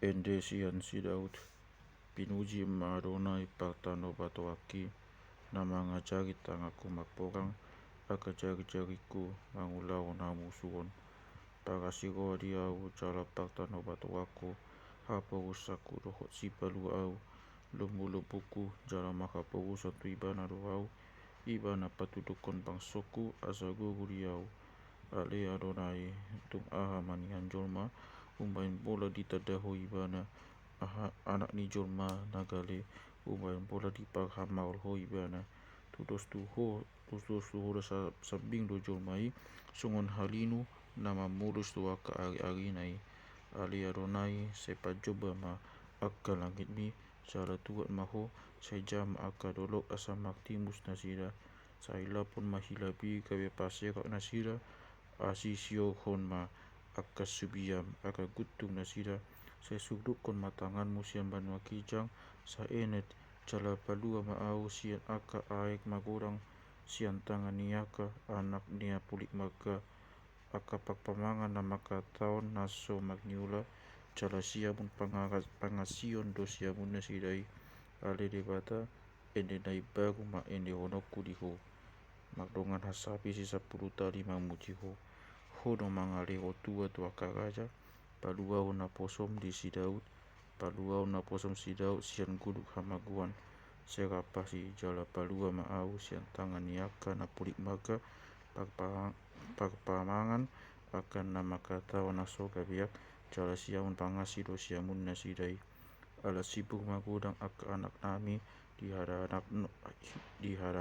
Ende sian si Daud, pinuji ma Adonai partano batoaki, na mangajari tangaku magporang, akajari-jariku mangulau na musuon. Parasiro diau jala partano batoaku, haporusaku dohot si paluau, lumulupuku jala makaporusa tu ibana doau, ibana patudukon bangsoku asaguru diau. Ale Adonai tung aha manihan jolma, umbain bola ditadaho ibana, aha anak ni jolma nagale, umbain bola dipaghamal ho ibana, tudos tuho sa sabing do jolmai, sungon halinu nama mulus doa ka ari nai. Ale Adonai sepajoba ma akka langit mi, sala tuat maho, sejam akka dolok asa maktimus nasira, saila pun mahilabi kabe paserak nasira, asisio hon ma akka subiam akka gutung nasira, sesuduk kon matangan musiam banua kijang, sa enet jala palua maau sian akka aek magorang, sian tangan niaka anak nia pulik maga, akka pakpamangan na makataon naso magniula, jala siamun pangasion do siamun nasidai. Ale debata ende nai baru ma ende honoku diho, magdongan hasapi si 10 tali mamujiho, hono mangale otua tu akaraja, paluau na posom di si Daud, paluau na posom si Daud sian guduk hamaguan, serapa si jala palua maau sian tangan niaka na pulik maga, pagpamangan akan na makataon naso gabiak, jala siamun pangasido siamun nasidai. Ala sibuk magudang akka anak nami, dihara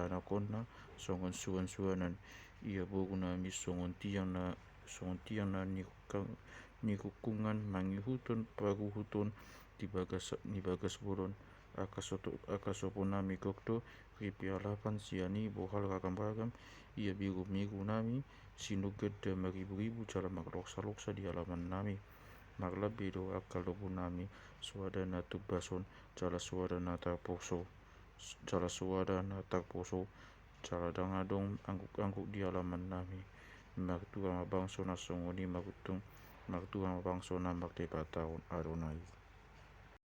anak konna songon suan-suanan, ia bogu nami songon tiang na nikukungan mangihuton paguhuton di bagas buron, akasopo nami kokto ripialapan siani bohal ragam-ragam, ia biru-miru nami sinugeda maribu-ribu jala magloksa-loksa di halaman nami, maglabedo akal lobu nami suadana tubason jala suadana taposo, jala dangadong angguk-angguk di halaman nami, magtua mabangso na songoni magutung, magtua mabangso na magdebataon Adonai.